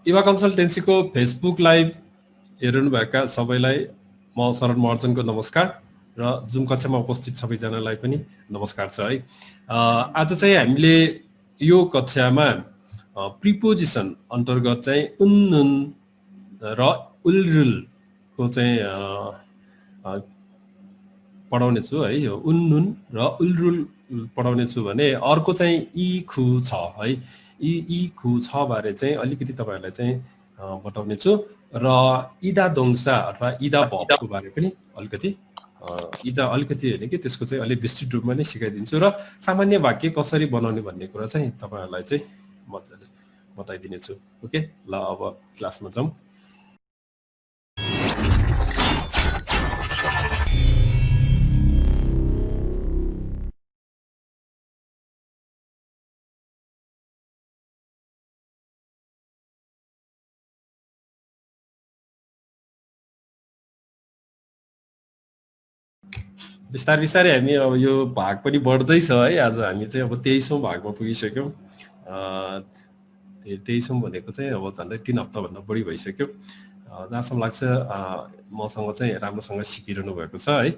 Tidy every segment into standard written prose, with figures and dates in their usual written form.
Eva कन्सल्टेन्सीको Facebook live हेर्नुभएका सबैलाई म शरण महर्जनको नमस्कार र जुम कक्षामा उपस्थित सबैजनालाई पनि नमस्कार छ है। आज चाहिँ हामीले यो कक्षामा प्रिपोजिसन अन्तर्गत चाहिँ उन्नुन र उलरुलको चाहिँ पढाउने छु है। यो उन्नुन र उलरुल पढाउने छु भने अर्को चाहिँ इ खु छ है। इ खु छ बारे चाहिँ अलिकति तपाईहरुलाई चाहिँ बताउने छु र इदा दोंसा अथवा इदा भबको बारे पनि अलिकति हैन कि त्यसको चाहिँ अलि विस्तृत रूपमा नै सिकाइदिन्छु र सामान्य वाक्य कसरी बनाउने भन्ने कुरा चाहिँ तपाईहरुलाई चाहिँ मजाले बताइदिने छु। ओके ल अब क्लासमा जाउँ। बिस्तारै हामी अब यो भाग पनि बढ्दैछ है। आज हामी चाहिँ अब 23औं भागमा पुगिसक्यौं। 23औं भनेको चाहिँ अब झन्डै 3 हप्ता भन्दा बढी भइसक्यो। जहाँसम्म लाग्छ मसँग चाहिँ राम्रोसँग सिकिरहनु भएको छ है।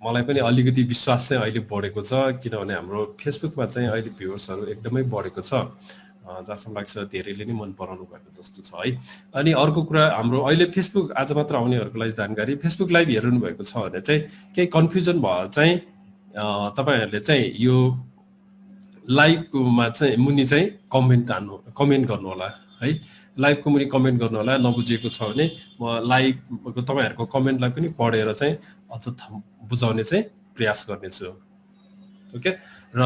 मलाई पनि अलिकति विश्वास चाहिँ अहिले बढेको छ किनभने हाम्रो फेसबुकमा चाहिँ अहिले भ्युअर्सहरु एकदमै बढेको छ। जहाँसम्म लाग्छ धेरैले नै मन पराउनु भएको जस्तो छ है। अनि अर्को कुरा हाम्रो अहिले फेसबुक आज मात्र आउनेहरुको लागि जानकारी, फेसबुक लाइभ हेर्नु भएको छ भने चाहिँ केही कन्फ्युजन भयो चाहिँ तपाईहरुले चाहिँ यो लाइभमा चाहिँ मुनि चाहिँ कमेन्ट गर्नु होला है। लाइभको मुनि कमेन्ट गर्नु होला। नबुझेको छ भने म लाइभको तपाईहरुको कमेन्टलाई पनि पढेर चाहिँ अझ बुझाउने चाहिँ प्रयास गर्नेछु। ओके र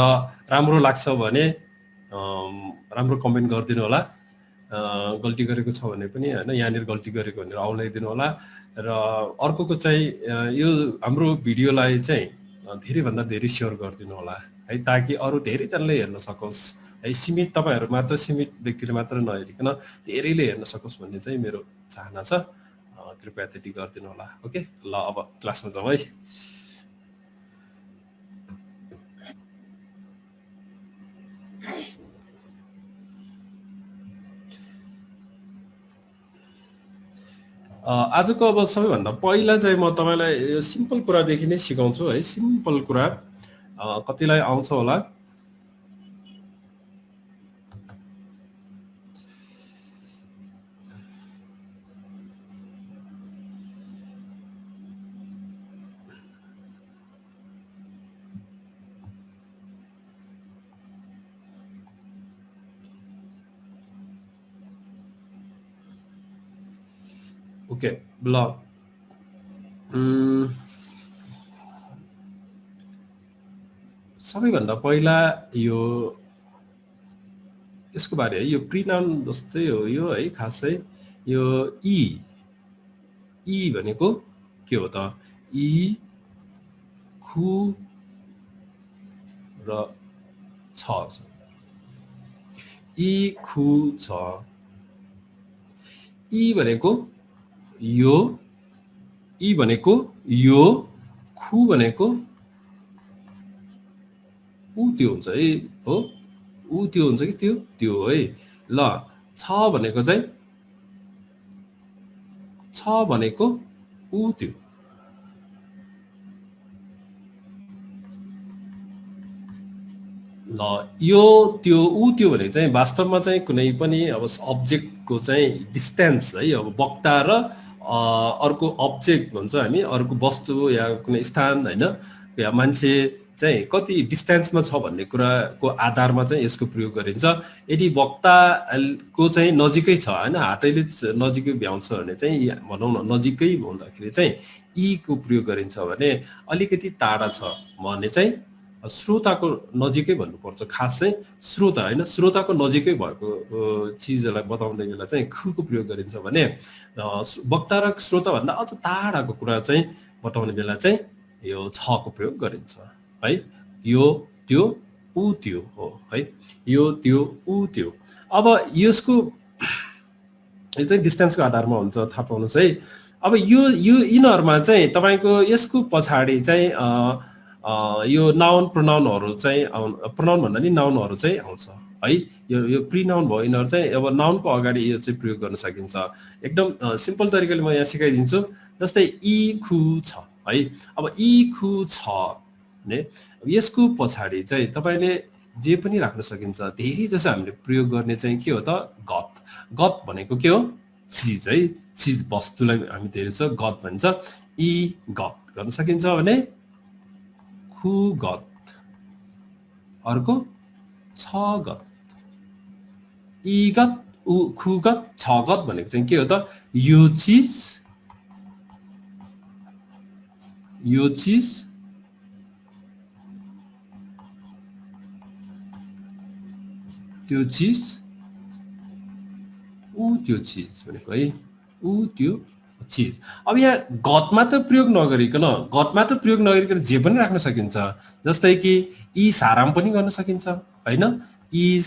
राम्रो लाग्छ भने राम्रो कमेन्ट गरिदिनु होला। गल्ती गरेको छ भने पनि हैन यहाँनिर गल्ती गरेको भनेर आउलाइदिनु होला। र अर्कोको चाहिँ यो हाम्रो भिडियोलाई चाहिँ धेरै भन्दा धेरै शेयर गरिदिनु होला है ताकि अरु धेरै जनाले हेर्न सकोस् है। सीमित तपाईहरु मात्र सीमित व्यक्तिले मात्र नहेरिकन धेरैले हेर्न सकोस् भन्ने चाहिँ मेरो चाहना छ। कृपया त्यति गरिदिनु होला। ओके ल अब क्लासमा जाउँ है। आजको अब सबैभन्दा पहिला चाहिँ म तपाईलाई यो सिम्पल कुरादेखि नै सिकाउँछु है। सिम्पल कुरा कतिलाई आउँछ होला। ओके ल सबैभन्दा पहिला यो यसको बारे है। यो प्रिनाउन जस्तै हो यो है। खासै यो इ भनेको के हो त? इ खु र छ। इ खु छ। इ भनेको यो, इ भनेको यो, खु भनेको उ त्यो हुन्छ है हो। उ त्यो हुन्छ कि त्यो है। ल छ भनेको चाहिँ छ भनेको उ त्यो। ल यो त्यो उ त्यो भने चाहिँ वास्तवमा चाहिँ कुनै पनि अब अब्जेक्टको चाहिँ डिस्टेन्स है। अब वक्ता र अर्को अब्जेक्ट भन्छ हामी, अर्को वस्तु या कुनै स्थान हैन या मान्छे चाहिँ कति डिस्टेन्समा छ भन्ने कुराको आधारमा चाहिँ यसको प्रयोग गरिन्छ। यदि वक्ताको चाहिँ नजिकै छ हैन, हातैले नजिकै भ्याउँछ भने चाहिँ भनौँ न नजिकै हुँदाखेरि चाहिँ इ को प्रयोग गरिन्छ भने अलिकति टाढा छ भने चाहिँ श्रोताको नजिकै भन्नुपर्छ। खास चाहिँ श्रोता हैन, श्रोताको नजिकै भएको चीजलाई बताउने बेला चाहिँ खुको प्रयोग गरिन्छ भने वक्ता र श्रोता भन्दा अझ टाढाको कुरा चाहिँ बताउने बेला चाहिँ यो छ को प्रयोग गरिन्छ है। यो त्यो उ त्यो हो है। यो त्यो उ त्यो। अब यसको यो चाहिँ डिस्टेन्सको आधारमा हुन्छ, थाहा पाउनुस् है। अब यो यिनीहरुमा चाहिँ तपाईको यसको पछाडी चाहिँ यो नाउन प्रोनाउनहरु चाहिँ प्रोनाउन भन्दा नि नाउनहरु चाहिँ आउँछ है यो प्रिनाउन भयो यिनीहरु चाहिँ अब नाउनको अगाडि यो चाहिँ प्रयोग गर्न सकिन्छ एकदम सिम्पल तरिकाले म यहाँ सिकाइदिन्छु जस्तै इ खु छ है अब इ खु छ ने यसको पछाडी चाहिँ तपाईले जे पनि राख्न सकिन्छ धेरै जसो हामीले प्रयोग गर्ने चाहिँ के हो त गत गत भनेको के हो चीज है चीज वस्तुलाई हामी धेरै छ गत भन्छ इ गत गर्न सकिन्छ भने खु गत अर्को छ गत इ गत उ खु गत छ गत भनेको चाहिँ के हो त यो चीज त्यो चीज उ त्यो चीज भनेको है उ त्यो चीज अब यहाँ गत मात्र प्रयोग नगरिकन जे पनि राख्न सकिन्छ जस्तै कि इ साराम पनि गर्न सकिन्छ हैन इ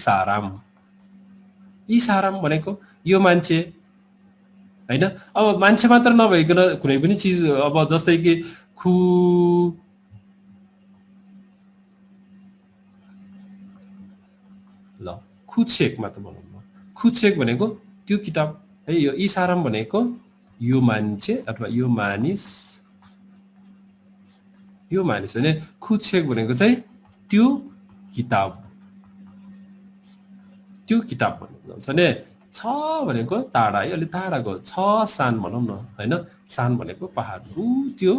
साराम भनेको यो मान्छे हैन अब मान्छे मात्र नभइकन कुनै पनि चीज अब जस्तै कि खु ल खुछेक मात्र भनौँ न खुछेक भनेको त्यो किताब है यो इ साराम भनेको यो मान्छे अथवा यो मानिस भने खुछेक भनेको चाहिँ त्यो किताब भन्नु हुन्छ नि छ भनेको टाढा है अलि टाढाको छ सान भनौँ न हैन सान भनेको पहाड उ त्यो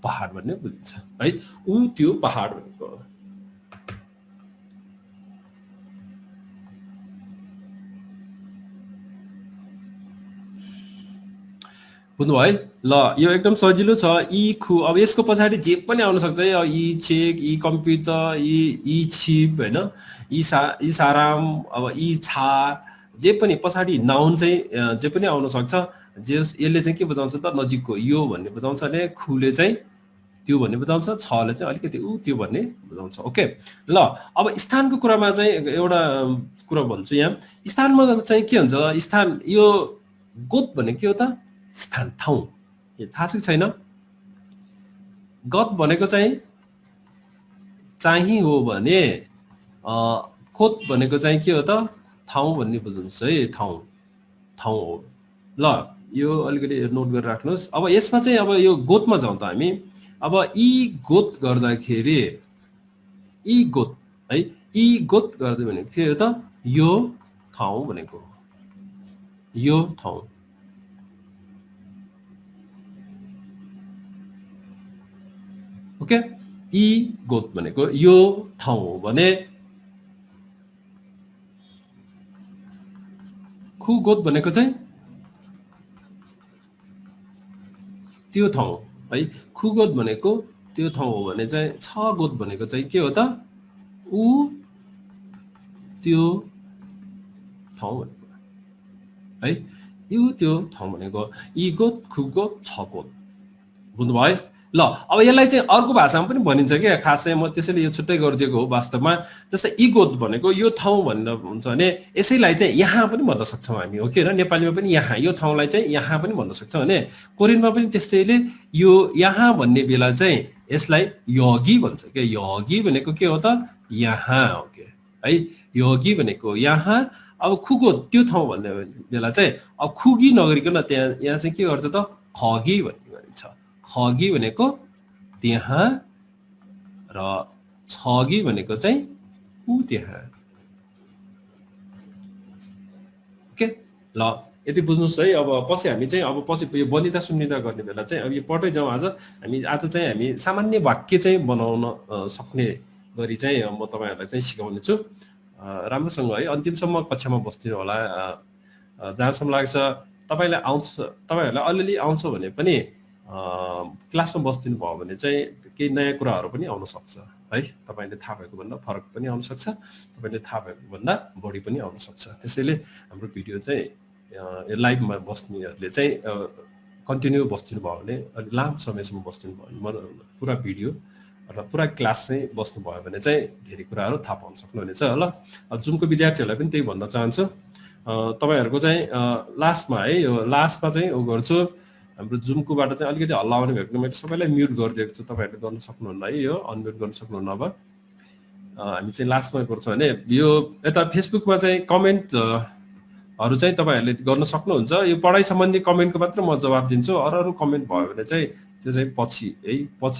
पहाड भन्ने बुझिन्छ है उ त्यो पहाड भनेको बुझ्नु है ल यो एकदम सजिलो छ इ खु अब यसको पछाडी जे पनि आउन सक्छ है इ चेक इ कम्प्युटर इ छिप हैन इ साराम अब इ छा जे पनि पछाडी नाउन चाहिँ जे पनि आउन सक्छ जे यसले चाहिँ के बुझाउँछ त नजिकको यो भन्ने बुझाउँछ भने खुले चाहिँ त्यो भन्ने बुझाउँछ छले चाहिँ अलिकति उ त्यो भन्ने बुझाउँछ ओके ल अब स्थानको कुरामा चाहिँ एउटा कुरा भन्छु यहाँ स्थानमा चाहिँ के हुन्छ स्थान यो गोत भन्ने के हो त स्थान ठाउँ यो थाहा छ छैन गत भनेको चाहिँ हो भने कोत भनेको चाहिँ के हो त ठाउँ भन्ने बुझ्नुहुन्छ है ठाउँ हो ल यो अलिकति नोट गरेर राख्नुहोस् अब यसमा चाहिँ अब यो गोतमा जाउँ त हामी अब इ गोत गर्दाखेरि इ गोत गर्दै भनेको के हो त यो ठाउँ भनेको यो ठाउँ ओके इ गोत भनेको यो ठाउँ हो भने खु गोत भनेको चाहिँ त्यो ठाउँ है खु गोत भनेको त्यो ठाउँ हो भने चाहिँ छ गोत भनेको चाहिँ के हो त उ त्यो ठाउँ भनेको है यो त्यो ठाउँ भनेको इ गोत खु गोत छ गोत बुझ्नुभयो ल अब यसलाई चाहिँ अर्को भाषामा पनि भनिन्छ के खासै म त्यसैले यो छुट्टै गरिदिएको हो वास्तवमा जस्तै इ गोत भनेको यो ठाउँ भनेर हुन्छ भने यसैलाई चाहिँ यहाँ पनि भन्न सक्छौँ हामी हो के र नेपालीमा पनि यहाँ यो ठाउँलाई चाहिँ यहाँ पनि भन्न सक्छौँ भने कोरियनमा पनि त्यसैले यो यहाँ भन्ने बेला चाहिँ यसलाई योगी भन्छ के योगी भनेको के हो त यहाँ हो के है योगी भनेको यहाँ अब खुगो त्यो ठाउँ भन्ने बेला चाहिँ अब खुगी नगरिकन यहाँ चाहिँ के गर्छ त खगी भन्ने गरिन्छ खगी भनेको त्यहाँ र छगी भनेको चाहिँ उ त्यहाँ ओके ल यति बुझ्नुस् है अब पछि हामी चाहिँ अब पछि यो बनिता सुन्निता गर्ने बेला चाहिँ अब यो पढ्दै जाउँ आज चाहिँ हामी सामान्य वाक्य चाहिँ बनाउन सक्ने गरी चाहिँ म तपाईहरुलाई चाहिँ सिकाउने छु राम्रोसँग है अन्तिमसम्म कक्षामा बस्दिनु होला जहाँसम्म लाग्छ तपाईहरुलाई अलिअलि आउँछ भने पनि क्लासमा बस्दिनु भयो भने चाहिँ केही नयाँ कुराहरु पनि आउन सक्छ है तपाईले थाहा भएको भन्दा फरक पनि आउन सक्छ तपाईले थाहा भएको भन्दा बढी पनि आउन सक्छ त्यसैले हाम्रो भिडियो चाहिँ लाइभमा बस्नेहरुले चाहिँ कन्टिन्यू बस्दिनु भयो भने अलि लामो समयसम्म बस्दिनु भयो भने पुरा भिडियो र पुरा क्लास चाहिँ बस्नु भयो भने चाहिँ धेरै कुराहरु थाहा पाउन सक्नुहुनेछ ल जुमको विद्यार्थीहरुलाई पनि त्यही भन्न चाहन्छु तपाईहरुको चाहिँ लास्टमा है यो लास्टमा चाहिँ गर्छु हाम्रो जुमकोबाट चाहिँ अलिकति हल्ला आउने भएको मैले सबैलाई म्युट गरिदिएको छु, तपाईँहरूले गर्न सक्नुहुन्न है, यो अनम्युट गर्न सक्नुहुन्न। अब हामी चाहिँ लास्टमा गर्छौँ भने यो यता फेसबुकमा चाहिँ कमेन्टहरू चाहिँ तपाईँहरूले गर्न सक्नुहुन्छ। यो पढाइ सम्बन्धी कमेन्टको मात्र म जवाब दिन्छु, अरू कमेन्ट भयो भने चाहिँ त्यो चाहिँ पछि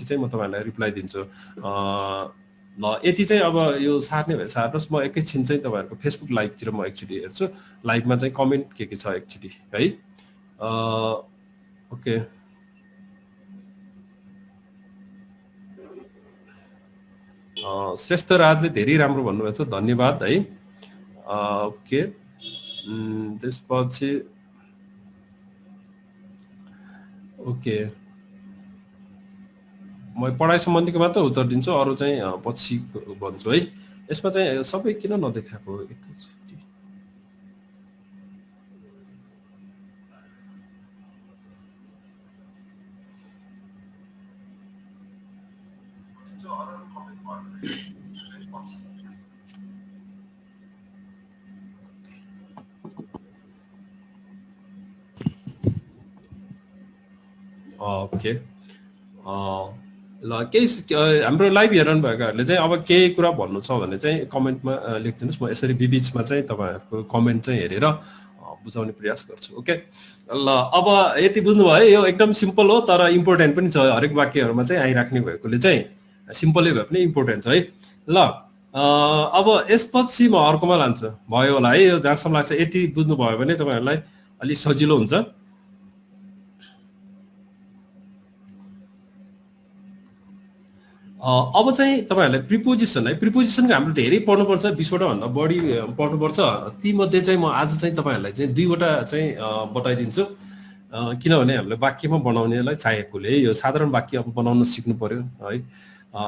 चाहिँ म तपाईँहरूलाई रिप्लाई दिन्छु। ल यति चाहिँ अब यो सार्ने भए सार्नुहोस्, म एकैछिन चाहिँ तपाईँहरूको फेसबुक लाइभतिर म एकचोटि हेर्छु, लाइभमा चाहिँ कमेन्ट के छ एकचोटि है। ओके श्रेष्ठ राजले धेरै राम्रो भन्नुभएको छ, धन्यवाद है। ओके त्यसपछि ओके म पढाइ सम्बन्धीको मात्र उत्तर दिन्छु, अरू चाहिँ पछि भन्छु है। यसमा चाहिँ सबै किन नदेखाएको एकैचोटि? ओके ल केही हाम्रो लाइभ हेर्नु भएकाहरूले चाहिँ अब केही कुरा भन्नु छ भने चाहिँ कमेन्टमा लेखिदिनुहोस्, म यसरी बिचमा चाहिँ तपाईँहरूको कमेन्ट चाहिँ हेरेर बुझाउने प्रयास गर्छु। ओके ल अब यति बुझ्नुभयो है, यो एकदम सिम्पल हो तर इम्पोर्टेन्ट पनि छ, हरेक वाक्यहरूमा चाहिँ आइराख्ने भएकोले चाहिँ सिम्पलै भए पनि इम्पोर्टेन्ट छ है। ल अब यसपछि म अर्कोमा लान्छु, भयो होला है, यो जहाँसम्म लाग्छ यति बुझ्नुभयो भने तपाईँहरूलाई अलिक सजिलो हुन्छ। अब चाहिँ तपाईँहरूलाई प्रिपोजिसन है, प्रिपोजिसनको हाम्रो धेरै पढ्नुपर्छ, 20वटा भन्दा बढी पढ्नुपर्छ। तीमध्ये चाहिँ म आज चाहिँ तपाईँहरूलाई चाहिँ 2वटा चाहिँ बताइदिन्छु, किनभने हामीले वाक्यमा बनाउनेलाई चाहिएकोले यो साधारण वाक्य अब बनाउन सिक्नु पर्यो है।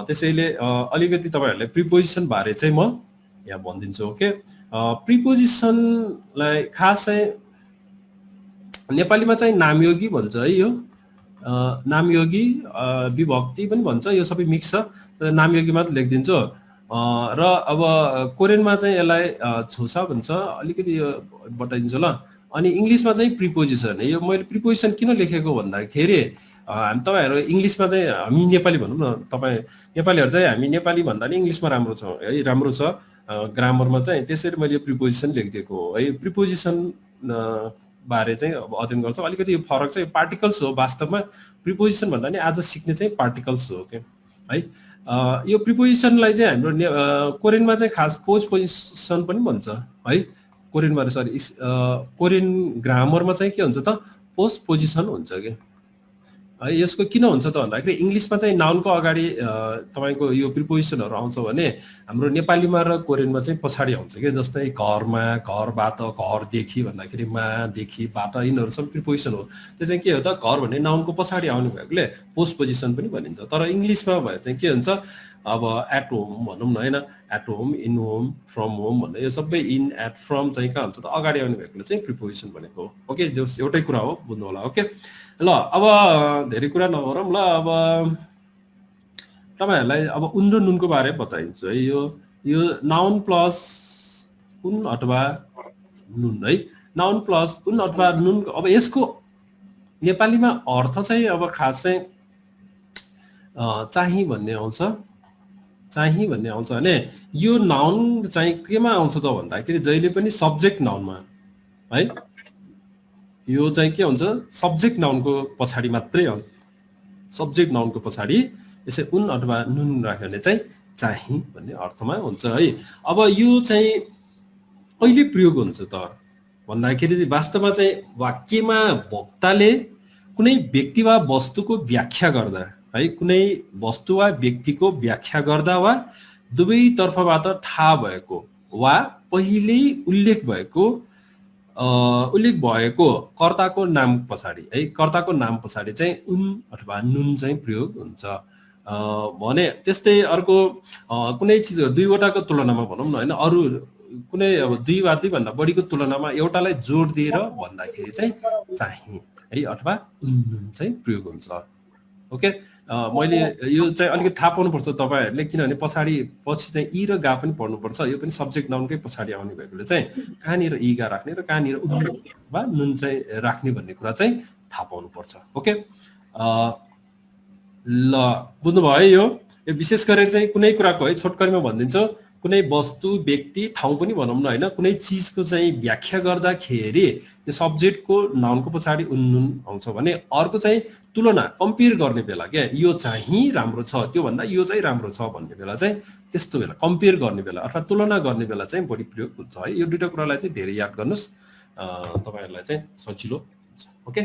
त्यसैले अलिकति तपाईँहरूले प्रिपोजिसन बारे चाहिँ म यहाँ भनिदिन्छु। ओके प्रिपोजिसनलाई खास चाहिँ नेपालीमा चाहिँ नामयोगी भन्छ है, यो नामयोगी विभक्ति पनि भन्छ, यो सबै मिक्स छ, नामयोगी मात्र लेखिदिन्छु। र अब कोरियनमा चाहिँ यसलाई छोसा भन्छ, अलिकति यो बताइदिन्छु ल। अनि इङ्ग्लिसमा चाहिँ प्रिपोजिसन, यो मैले प्रिपोजिसन किन लेखेको भन्दाखेरि तपाईँहरू इङ्ग्लिसमा चाहिँ हामी नेपाली भनौँ न, तपाईँ नेपालीहरू चाहिँ हामी नेपाली भन्दा नि इङ्ग्लिसमा राम्रो छौँ है, राम्रो छ ग्रामरमा चाहिँ, त्यसरी मैले यो प्रिपोजिसन लेखिदिएको हो है। प्रिपोजिसन बारे चाहिँ अब अध्ययन गर्छ, अलिकति यो फरक चाहिँ पार्टिकल्स हो वास्तवमा, प्रिपोजिसन भन्दा नि आज सिक्ने चाहिँ पार्टिकल्स हो के है। यो प्रिपोजिसनलाई चाहिँ हाम्रो कोरियनमा चाहिँ खास पोजिसन पनि भन्छ है, कोरियनमा सरी कोरियन ग्रामरमा चाहिँ के हुन्छ त पोस्ट पोजिसन हुन्छ कि है। यसको किन हुन्छ त भन्दाखेरि इङ्ग्लिसमा चाहिँ नाउनको अगाडि तपाईँको यो प्रिपोजिसनहरू आउँछ भने हाम्रो नेपालीमा र कोरियनमा चाहिँ पछाडि आउँछ कि, जस्तै घरमा, घरबाट, घरदेखि भन्दाखेरि मादेखि, बाट, यिनीहरू सब प्रिपोजिसन हो। त्यो चाहिँ के हो त, घर भन्ने नाउनको पछाडि आउने भएकोले पोस्ट पोजिसन पनि भनिन्छ। तर इङ्ग्लिसमा भए चाहिँ के हुन्छ, अब एट होम भनौँ न होइन, at home, in home, from home भन्ने यो सबै इन, एट, फ्रम चाहिँ कहाँ हुन्छ त अगाडि आउने भएकोले चाहिँ प्रिपोजिसन भनेको हो। ओके जो एउटै कुरा हो, बुझ्नु होला। ओके ल अब धेरै कुरा नगरौँ ल, अब तपाईँहरूलाई अब उन र नुनको बारे बताइदिन्छु है। यो नाउन प्लस उन अथवा नुन है, नाउन प्लस उन अथवा नुन। अब यसको नेपालीमा अर्थ चाहिँ अब खास चाहिँ चाहिँ भन्ने आउँछ, चाहिँ भन्ने आउँछ भने यो नाउन चाहिँ केमा आउँछ त भन्दाखेरि जहिले पनि सब्जेक्ट नाउनमा है, यो चाहिँ के हुन्छ सब्जेक्ट नाउनको पछाडि मात्रै आउँछ, सब्जेक्ट नाउनको पछाडि यसै उन अथवा नुन राख्यो भने चाहिँ चाहिँ भन्ने अर्थमा हुन्छ है। अब यो चाहिँ कहिले प्रयोग हुन्छ त भन्दाखेरि वास्तवमा चाहिँ वाक्यमा वक्ताले कुनै व्यक्ति वा वस्तुको व्याख्या गर्दा है, कुनै वस्तु वा व्यक्तिको व्याख्या गर्दा वा दुवै तर्फबाट थाहा भएको वा पहिल्यै उल्लेख भएको कर्ताको नाम पछाडि है, कर्ताको नाम पछाडि चाहिँ उन अथवा नुन चाहिँ प्रयोग हुन्छ भने। त्यस्तै अर्को कुनै चिज 2वटाको तुलनामा भनौँ न होइन, अरू कुनै अब 2 वा 2 भन्दा बढीको तुलनामा एउटालाई जोड दिएर भन्दाखेरि चाहिँ चाहिँ है अथवा उन नुन चाहिँ प्रयोग हुन्छ। ओके मैले यो चाहिँ अलिकति थाहा पाउनुपर्छ तपाईँहरूले, किनभने पछि चाहिँ इ र गा पनि पढ्नुपर्छ, यो पनि सब्जेक्ट नाउनकै पछाडि आउने भएकोले चाहिँ कहाँनिर इ गा राख्ने र कहाँनिर उन वा नुन चाहिँ राख्ने भन्ने कुरा चाहिँ थाहा पाउनुपर्छ। ओके, ल बुझ्नुभयो है। यो विशेष गरेर चाहिँ कुनै कुराको है छोटकरीमा भनिदिन्छु, कुनै वस्तु व्यक्ति ठाउँ पनि भनौँ न होइन, कुनै चिजको चाहिँ व्याख्या गर्दाखेरि त्यो सब्जेक्टको नाउनको पछाडि उन्नुन आउँछ भने अर्को चाहिँ तुलना कम्पेयर गर्ने बेला क्या यो चाहिँ राम्रो छ त्योभन्दा यो चाहिँ राम्रो छ भन्ने बेला चाहिँ त्यस्तो बेला कम्पेयर गर्ने बेला अथवा तुलना गर्ने बेला चाहिँ बढी प्रयोग हुन्छ है। यो दुईटा कुरालाई चाहिँ धेरै याद गर्नुहोस्, तपाईँहरूलाई चाहिँ सजिलो हुन्छ। ओके,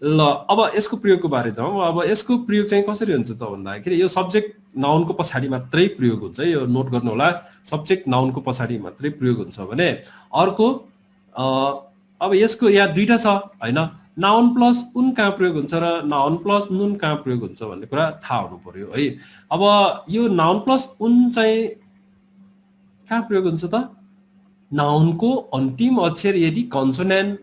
ल अब यसको प्रयोगको बारे जाउँ। अब यसको प्रयोग चाहिँ कसरी हुन्छ त भन्दाखेरि यो सब्जेक्ट नाउनको पछाडि मात्रै प्रयोग हुन्छ है, यो नोट गर्नु होला, सब्जेक्ट नाउनको पछाडि मात्रै प्रयोग हुन्छ भने अर्को अब यसको यहाँ दुईटा छ होइन, नाउन प्लस उन कहाँ प्रयोग हुन्छ र नाउन प्लस नुन कहाँ प्रयोग हुन्छ भन्ने कुरा थाहा हुनु पर्यो है। अब यो नाउन प्लस उन चाहिँ कहाँ प्रयोग हुन्छ त, नाउनको अन्तिम अक्षर यदि कन्सोनेन्ट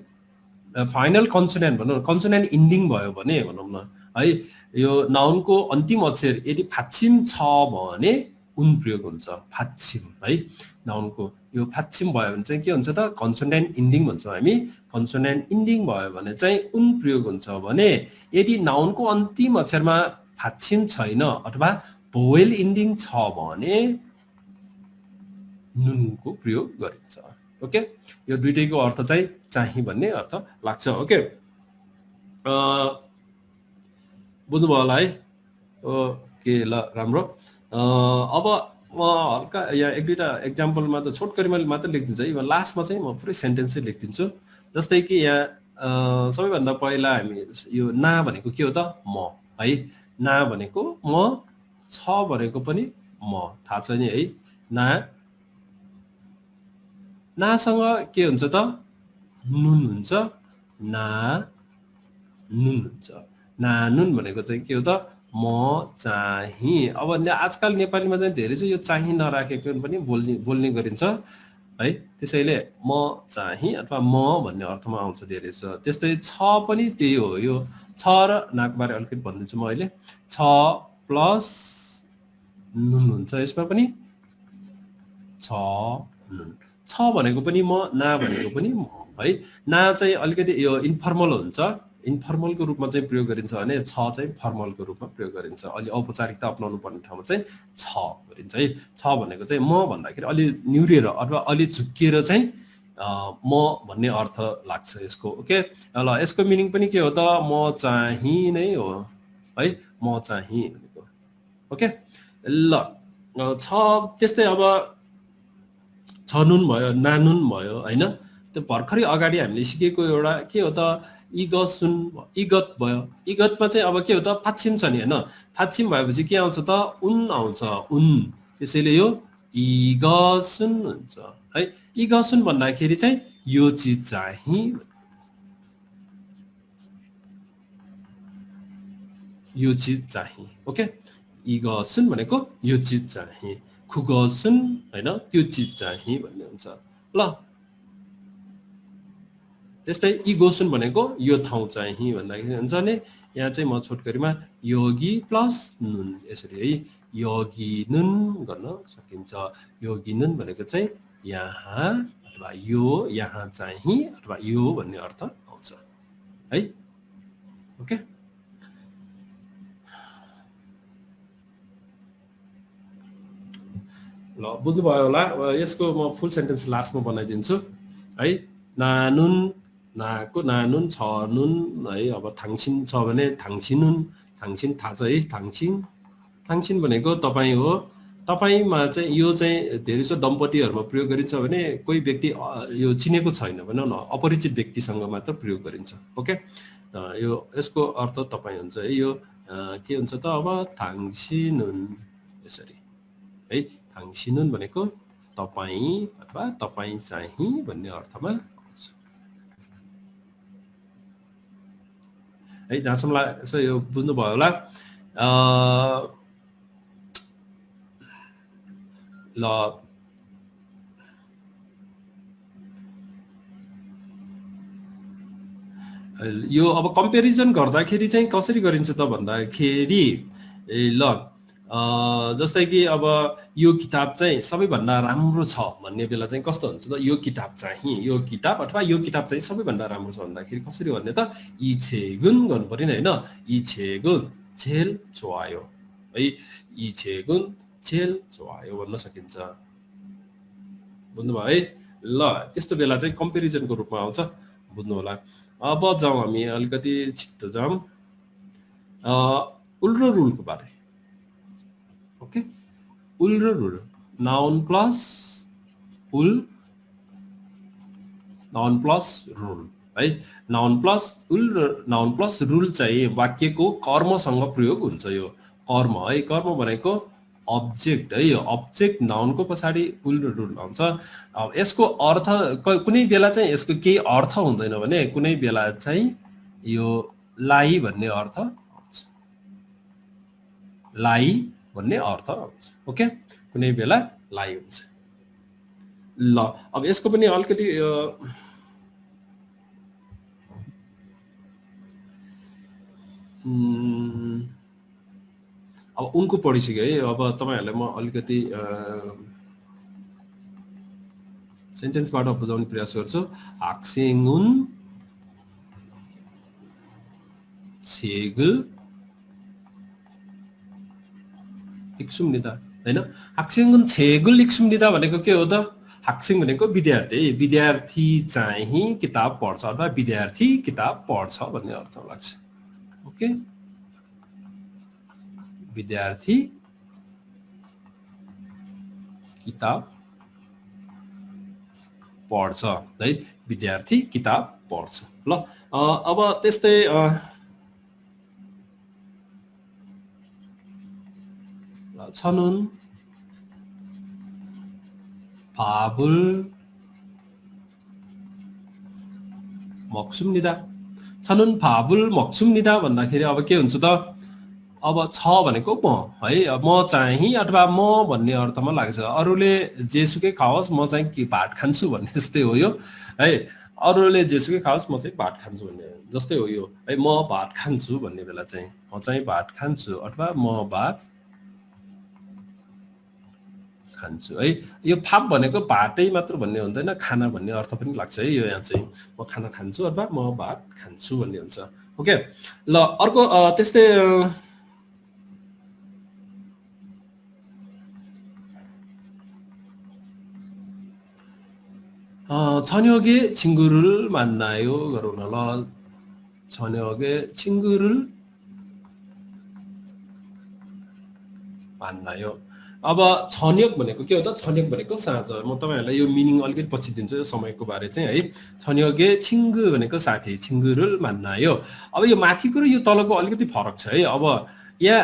फाइनल कन्सोनेन्ट भनौँ न, कन्सोनेन्ट इन्डिङ भयो भने भनौँ न है, यो नाउनको अन्तिम अक्षर यदि फाच्छिम छ भने उन प्रयोग हुन्छ, फाच्छिम है। नाउनको यो फाच्छिम भयो भने चाहिँ के हुन्छ त, कन्सोनेन्ट इन्डिङ भन्छौँ हामी, कन्सोनेन्ट इन्डिङ भयो भने चाहिँ उन प्रयोग हुन्छ भने यदि नाउनको अन्तिम अक्षरमा फाच्छिम छैन अथवा भोवेल इन्डिङ छ भने नुनको प्रयोग गरिन्छ। ओके, यो दुईटैको अर्थ चाहिँ भन्ने अर्थ लाग्छ। ओके, बुझ्नुभयो होला है। ओके, ल राम्रो। अब म हल्का यहाँ एक दुईवटा एक्जाम्पलमा त छोटकरी मैले मात्र लेखिदिन्छु है, लास्टमा चाहिँ म पुरै सेन्टेन्सै लेखिदिन्छु। जस्तै कि यहाँ सबैभन्दा पहिला हामी यो ना भनेको के हो त, म है, ना भनेको म, छ भनेको पनि म, थाहा छ नि है। नासँग के हुन्छ त, नुन हुन्छ, ना नुन हुन्छ। ना नुन भनेको चाहिँ के हो त, म चाहिँ। अब आजकल नेपालीमा चाहिँ धेरै चाहिँ यो चाहिँ नराखेको पनि बोल्ने गरिन्छ है, त्यसैले म चाहिँ अथवा म भन्ने अर्थमा आउँछ धेरै छ। त्यस्तै छ पनि त्यही हो, यो छ र नाको बारे अलिकति भनिदिन्छु म अहिले। छ प्लस नुन हुन्छ, यसमा पनि छ नुन, छ भनेको पनि म, ना भनेको पनि म है। ना चाहिँ अलिकति यो इन्फर्मल हुन्छ, इन्फर्मलको रूपमा चाहिँ प्रयोग गरिन्छ भने छ चाहिँ फर्मलको रूपमा प्रयोग गरिन्छ। अलि औपचारिकता अपनाउनु पर्ने ठाउँमा चाहिँ छ गरिन्छ है। छ भनेको चाहिँ म भन्दाखेरि अलि निहुरिएर अथवा अलि झुक्किएर चाहिँ म भन्ने अर्थ लाग्छ यसको। ओके, ल यसको मिनिङ पनि के हो त, म चाहिँ नै हो है, म चाहिँ भनेको। ओके, ल छ त्यस्तै अब छनुन भयो, नानुन भयो होइन। त्यो भर्खरै अगाडि हामीले सिकेको एउटा के हो त, इगसुन, इगत भयो। इगतमा चाहिँ अब के हो त, फाच्छिम छ नि होइन, फाच्छिम भएपछि के आउँछ त, उन आउँछ, उन। त्यसैले यो इगसुन हुन्छ है। इगसुन भन्दाखेरि चाहिँ यो चिज चाहिँ, यो चिज चाहिँ। ओके, इगसुन भनेको यो चिज चाहिँ, खुगसुन होइन त्यो चिज चाहिँ भन्ने हुन्छ। ल त्यस्तै इगोसुन भनेको यो ठाउँ चाहिँ भन्दाखेरि हुन्छ भने यहाँ चाहिँ म छोटकरीमा योगी प्लस नुन यसरी है, योगी नुन गर्न सकिन्छ। योगी नुन भनेको चाहिँ यहाँ अथवा यो, यहाँ चाहिँ अथवा यो भन्ने अर्थ आउँछ है। ओके, ल बुझ्नुभयो होला। यसको म फुल सेन्टेन्स लास्टमा बनाइदिन्छु है। नानुन, नाको नानुन, छ नुन है। अब थाङसिन छ भने थाङसिनुन, थाङसिन थाहा छ है, थाङसिन। थाङसिन भनेको तपाईँ हो। तपाईँमा चाहिँ यो चाहिँ धेरै जसो दम्पतिहरूमा प्रयोग गरिन्छ भने कोही व्यक्ति यो चिनेको छैन भनौँ न, अपरिचित व्यक्तिसँग मात्र प्रयोग गरिन्छ। ओके, यो यसको अर्थ तपाईँ हुन्छ है। यो के हुन्छ त, अब थाङसिनुन यसरी है। थाङसिनुन भनेको तपाईँ अथवा तपाईँ चाहिँ भन्ने अर्थमा आउँछ है। जहाँसम्म लाग्छ यो बुझ्नुभयो होला। ल यो अब कम्पेरिजन गर्दाखेरि चाहिँ कसरी गरिन्छ त भन्दाखेरि ल जस्तै कि अब यो किताब चाहिँ सबैभन्दा राम्रो छ भन्ने बेला चाहिँ कस्तो हुन्छ त यो किताब अथवा यो किताब चाहिँ सबैभन्दा राम्रो छ भन्दाखेरि कसरी भन्ने त 이 책은 गर्नु पर्यो नि हैन 이 책은 제일 좋아요 है 이 책은 제일 좋아요 भन्न सकिन्छ बुझ्नुभयो है ल त्यस्तो बेला चाहिँ कम्पेरिजनको रूपमा आउँछ बुझ्नु होला अब जाउँ हामी अलिकति छिटो जाउँ उल र रुलको बारे ओके उल र रुल नाउन प्लस उल नाउन प्लस रुल है नाउन प्लस उल र नाउन प्लस रुल चाहिँ वाक्यको कर्मसँग प्रयोग हुन्छ यो कर्म है कर्म भनेको अब्जेक्ट है यो अब्जेक्ट नाउनको पछाडि उल र रुल आउँछ अब यसको अर्थ कुनै बेला चाहिँ यसको केही अर्थ हुँदैन भने कुनै बेला चाहिँ यो लाई भन्ने अर्थ आउँछ लाई भन्ने अर्थ आउँछ ओके कुनै बेला लाई हुन्छ ल अब यसको पनि अलिकति अब उनको पढिसक्यो है अब तपाईहरुलाई म अलिकति सेन्टेन्सबाट बुझाउने प्रयास गर्छु 학생은 책을 읽습니다 हैन 학생은 책을 읽습니다 भनेको के हो त 학생 भनेको विद्यार्थी चाहिँ किताब पढ्छ अथवा विद्यार्थी किताब पढ्छ भन्ने अर्थ लाग्छ ओके विद्यार्थी किताब पढ्छ है विद्यार्थी किताब पढ्छ ल अब त्यस्तै 저는 밥을 먹습니다. 저는 밥을 먹습니다 भन्दाखेरि अब के हुन्छ त अब छ भनेको म है म चाहिँ अथवा म भन्ने अर्थमा लाग्छ अरूले जेसुकै खाओस् म चाहिँ के भात खान्छु भन्ने जस्तै हो यो है अरूले जेसुकै खाओस् म चाहिँ भात खान्छु भन्ने जस्तै हो यो है म भात खान्छु भन्ने बेला चाहिँ म चाहिँ भात खान्छु अथवा म भात खान्छु है यो फाप भनेको भातै मात्र भन्ने हुँदैन खाना भन्ने अर्थ पनि लाग्छ है यो यहाँ चाहिँ म खाना खान्छु अथवा म भात खान्छु भन्ने हुन्छ ओके ल अर्को त्यस्तै 저녁에 친구를 만나요 गरौँ न ल 저녁에 친구를 만나요 अब छन्यक भनेको के हो त छन्यक भनेको साँझ म तपाईहरुलाई यो मिनिङ अलिकति पछि दिन्छु यो समयको बारे चाहिँ है छन्यके छिंगु भनेको साथी छिंगुरुल मान्नायो अब यो माथिको र यो तलको अलिकति फरक छ है अब यहाँ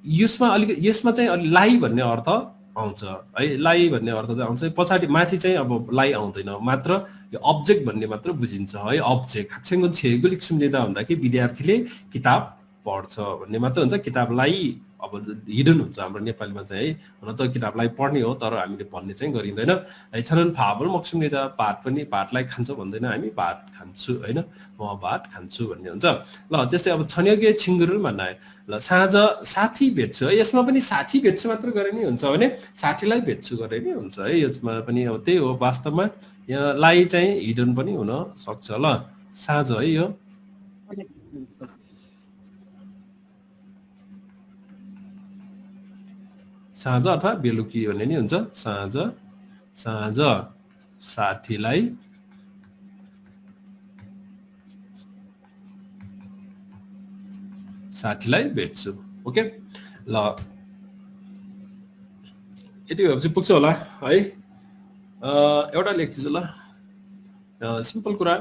यसमा चाहिँ लाई भन्ने अर्थ आउँछ है लाई भन्ने अर्थ चाहिँ आउँछ पछाडी माथि चाहिँ अब लाई आउँदैन मात्र यो अब्जेक्ट भन्ने मात्र बुझिन्छ है अब्जेक्ट 학생은 책을 읽습니다 भन्दाखेरि विद्यार्थीले किताब पढ्छ भन्ने मात्र हुन्छ किताबलाई अब हिडन हुन्छ हाम्रो नेपालीमा चाहिँ है हुन त किताबलाई पढ्ने हो तर हामीले भन्ने चाहिँ गरिँदैन है छन् भाबल मक्सुमले त भात पनि भातलाई खान्छ भन्दैन हामी भात खान्छु हैन म भात खान्छु भन्ने हुन्छ ल त्यस्तै अब छन्यगे छिंगुरुल भन्नाय ल साँझ साथी भेट्छु यसमा पनि साथी भेट्छु मात्र गरे नि हुन्छ भने साथीलाई भेट्छु गरे नि हुन्छ है यसमा पनि अब त्यही हो वास्तवमा यहाँ लाई चाहिँ हिडन पनि हुन सक्छ ल साँझ है यो साँझ अथवा बेलुकी भन्ने नि हुन्छ साँझ साँझ साथीलाई भेट्छु ओके ल यति भएपछि पुग्छ होला है एउटा लेख्छु ल सिम्पल कुरा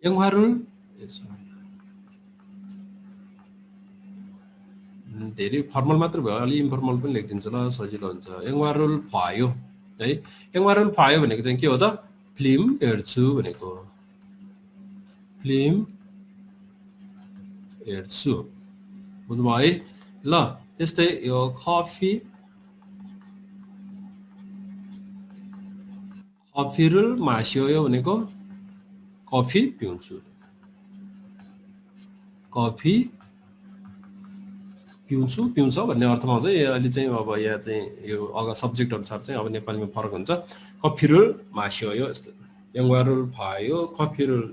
영화를 धेरै फर्मल मात्र भयो अलि इन्फर्मल पनि लेख्दिन्छु ल सजिलो हुन्छ 영화를 봐요 है 영화를 봐요 भनेको चाहिँ के हो त फिल्म हेर्छु भनेको फिल्म हेर्छु बुझ्नुभयो है ल त्यस्तै यो कफीरुल मास्यो भनेको कफी पिउँछु, कफी पिउँछु पिउँछ भन्ने अर्थमा आउँछ। अहिले चाहिँ अब यहाँ चाहिँ यो सब्जेक्ट अनुसार चाहिँ अब नेपालीमा फरक हुन्छ। कफीरुल मास्यो यस्तो यङ्वारुल फायो कफीरुल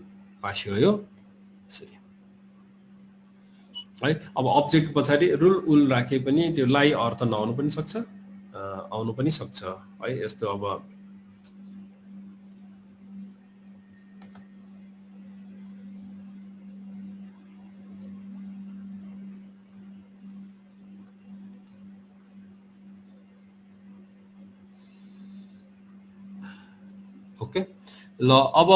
मास्यो यसरी है। अब अब्जेक्ट पछाडि रुल उल राखे पनि त्यो लाई अर्थ नआउनु पनि सक्छ, आउनु पनि सक्छ है। यस्तो अब ओके ल अब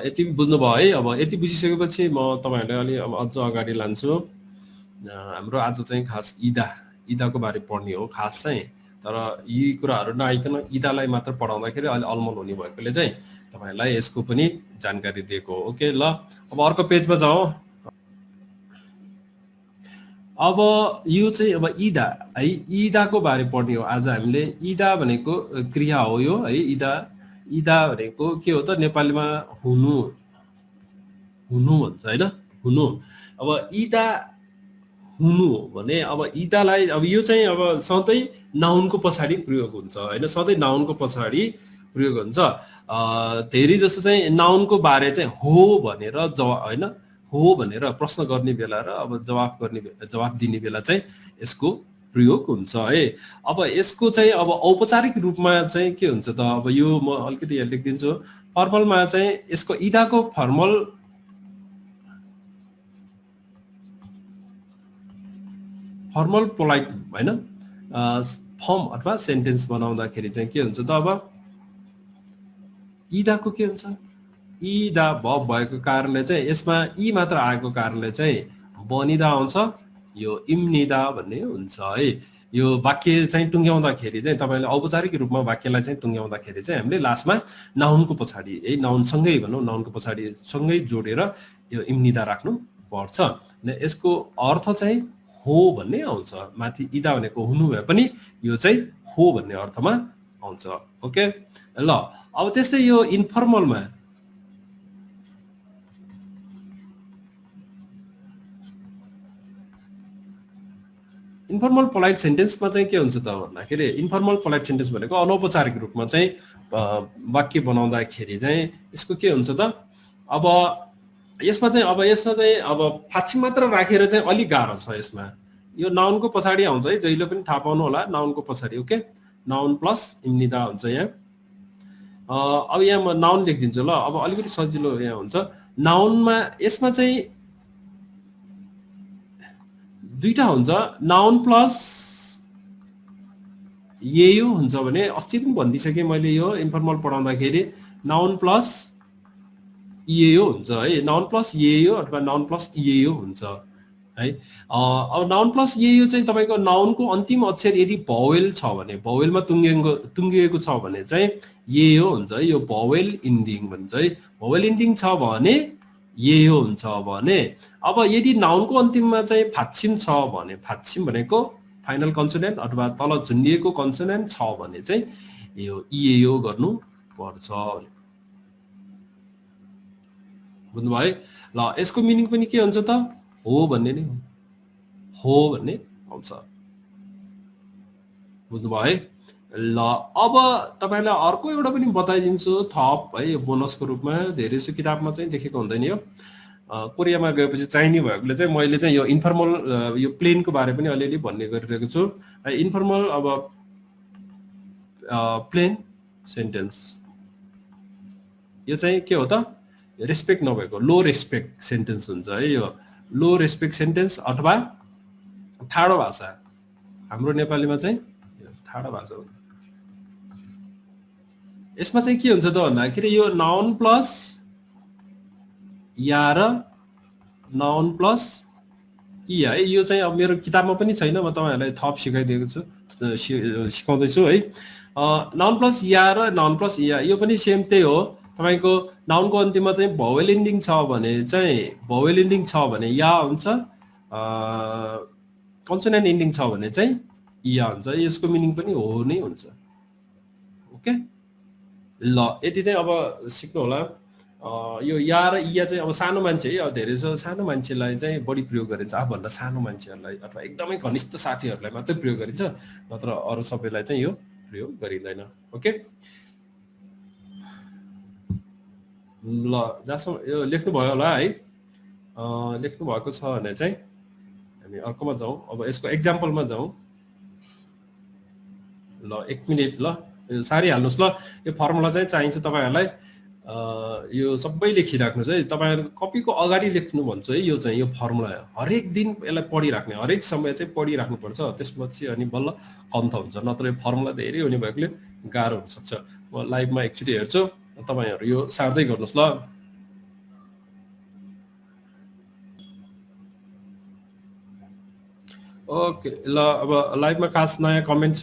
यति बुझ्नुभयो है। अब यति बुझिसकेपछि म तपाईहरुलाई अलि अब अझ अगाडि लान्छु। हाम्रो आज चाहिँ खास ईदाको बारे पढ्ने हो खास चाहिँ, तर यी कुराहरु नआइकन ईदालाई मात्र पढाउँदाखेरि अलि अलमल हुने भएकोले चाहिँ तपाईहरुलाई यसको पनि जानकारी दिएको हो। ओके ल अब अर्को पेजमा जाउँ। अब यो चाहिँ अब ईदा है, ईदाको बारे पढ्ने हो आज हामीले। ईदा भनेको क्रिया हो यो है। ईदा भनेको के हो त नेपालीमा हुनु भन्छ हैन, हुनु। अब ईदा हुनु हो भने अब ईदालाई अब यो चाहिँ अब सधैँ नाउनको पछाडि प्रयोग हुन्छ हैन, सधैँ नाउनको पछाडि प्रयोग हुन्छ। धेरै जसो चाहिँ नाउनको बारे चाहिँ हो भनेर हैन, हो भनेर प्रश्न गर्ने बेला र अब जवाफ दिने बेला चाहिँ यसको प्रयोग हुन्छ है। अब यसको चाहिँ अब औपचारिक रूपमा चाहिँ के हुन्छ त, अब यो म अलिकति यहाँ लेखिदिन्छु। फर्मलमा चाहिँ यसको ईदाको फर्मल पोलाइट हैन फर्म अथवा सेन्टेन्स बनाउँदाखेरि चाहिँ के हुन्छ त, अब ईदाको के हुन्छ, ईदा भब भएको कारणले चाहिँ यसमा ई मात्र आएको कारणले चाहिँ बनिदा आउँछ, यो इम्निदा भन्ने हुन्छ है। यो वाक्य चाहिँ टुङ्ग्याउँदाखेरि चाहिँ तपाईले औपचारिक रूपमा वाक्यलाई चाहिँ टुङ्ग्याउँदाखेरि चाहिँ हामीले लास्टमा नाउनको पछाडि है, नाउन सँगै भनौं, नाउनको पछाडि सँगै जोडेर यो इम्निदा राख्नु पर्छ। यसको अर्थ चाहिँ हो भन्ने आउँछ। माथि ईदा भनेको हुनु भए पनि यो चाहिँ हो भन्ने अर्थमा आउँछ। ओके ल अब त्यस्तै यो इन्फर्मलमा इन्फर्मल पोलाइट सेन्टेन्समा चाहिँ के हुन्छ त भन्दाखेरि इन्फर्मल पोलाइट सेन्टेन्स भनेको अनौपचारिक रूपमा चाहिँ वाक्य बनाउँदाखेरि चाहिँ यसको के हुन्छ त, अब यसमा चाहिँ अब फाक्षी मात्र राखेर चाहिँ अलि गाह्रो छ। यसमा यो नाउनको पछाडि आउँछ है, जहिले पनि थाहा पाउनु होला नाउनको पछाडि। ओके नाउन प्लस इम्निदा हुन्छ यहाँ। अब यहाँ म नाउन लेखिदिन्छु ल, अब अलिकति सजिलो यहाँ हुन्छ। नाउनमा यसमा चाहिँ दुईटा हुन्छ, नाउन प्लस यो हुन्छ भने अस्ति पनि भनिदिसके मैले यो इन्फर्मल पढाउँदाखेरि नाउन प्लस यो हुन्छ है, नाउन प्लस यो अथवा नाउन प्लस यो हुन्छ है। अब नाउन प्लस यो चाहिँ तपाईको नाउनको अन्तिम अक्षर यदि भवेल छ भने, भवेलमा टुङ्गिएको छ भने चाहिँ यो हुन्छ है, यो भवेल इन्डिङ भन्छ है। भवेल इन्डिङ छ भने यो हुन्छ भने, अब यदि नाउनको अन्तिममा चाहिँ फाक्षिम छ भने, फाक्षिम भनेको फाइनल कन्सोनेन्ट अथवा तल झुन्डिएको कन्सोनेन्ट छ भने चाहिँ यो गर्नु पर्छ। बुझ्नुभयो ल। यसको मिनिङ पनि के हुन्छ त, हो भन्ने नै हो भन्ने आउँछ। बुझ्नुभयो ल। अब तपाईलाई अर्को एउटा पनि बताइदिन्छु थप है, यो बोनसको रूपमा। धेरै सो किताबमा चाहिँ लेखेको हुँदैन यो। कोरियामा गएपछि चाहिने भएकोले चाहिँ मैले चाहिँ यो इन्फर्मल यो प्लेनको बारे पनि अलिअलि भन्ने गरिरहेको छु। इन्फर्मल अब प्लेन सेन्टेन्स यो चाहिँ के हो त, रेस्पेक्ट नभएको लो रेस्पेक्ट सेन्टेन्स हुन्छ है। यो लो रेस्पेक्ट सेन्टेन्स अथवा ठाडो भाषा, हाम्रो नेपालीमा चाहिँ ठाडो भाषा हो। यसमा चाहिँ के हुन्छ त भन्दाखेरि यो नाउन प्लस या र नाउन प्लस ई है। यो चाहिँ अब मेरो किताबमा पनि छैन, म तपाईहरुलाई थप सिकाइदिएको छु, सिकाउँदै छु है। नाउन प्लस या र नाउन प्लस या यो पनि सेम त्यही हो। तपाईको नाउनको अन्तिममा चाहिँ भवेल इन्डिङ छ भने चाहिँ भवेल इन्डिङ छ भने या हुन्छ, कन्सोनेन्ट इन्डिङ छ भने चाहिँ या हुन्छ। यसको मिनिङ पनि हो नै हुन्छ, ओके ल यति चाहिँ अब सिक्नु होला यो या र इया चाहिँ अब सानो मान्छे है अब धेरै जसो सानो मान्छेलाई चाहिँ बढी प्रयोग गरिन्छ आफूभन्दा सानो मान्छेहरूलाई अथवा एकदमै घनिष्ठ साथीहरूलाई मात्रै प्रयोग गरिन्छ नत्र अरू सबैलाई चाहिँ यो प्रयोग गरिँदैन ओके ल जहाँसम्म यो लेख्नु भयो होला है लेख्नु भएको छ भने चाहिँ हामी अर्कोमा जाउँ अब यसको एक्जाम्पलमा जाउँ ल 1 मिनेट ल सारिहाल्नुहोस् ल यो फर्मुला चाहिँ चाहिन्छ तपाईहरुलाई यो सबै लेखिराख्नुस् है तपाईहरु कपीको अगाडि लेख्नु भन्छु है यो चाहिँ यो फर्मुला हरेक दिन यसलाई पढिराख्ने हरेक समय चाहिँ पढिराख्नु पर्छ त्यसपछि अनि बल्ल कन्थ हुन्छ नत्र यो फर्मुला धेरै हुने भएकोले गाह्रो हुन सक्छ म लाइभमा एकचोटी हेर्छु तपाईहरु यो सार्दै गर्नुस् ल ओके ल अब लाइभमा खास नयाँ कमेन्ट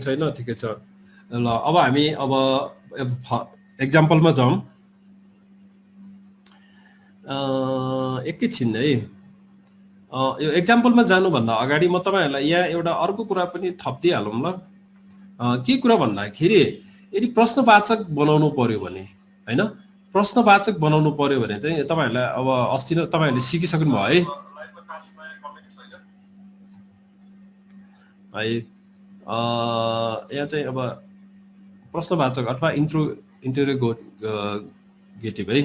छैन ठिकै छ ल अब हामी अब एक्जाम्पलमा जाउँ एकैछिन है यो एक्जाम्पलमा जानुभन्दा अगाडि म तपाईहरुलाई यहाँ एउटा अर्को कुरा पनि थप्दिहालौँ ल के कुरा भन्दाखेरि यदि प्रश्नवाचक बनाउनु पर्यो भने हैन प्रश्नवाचक बनाउनु पर्यो भने चाहिँ तपाईहरुलाई अब अस्ति नै तपाईहरुले सिकिसक्नु भयो है यहाँ चाहिँ अब प्रश्नवाचक अथवा इन्टरोगेटिभ है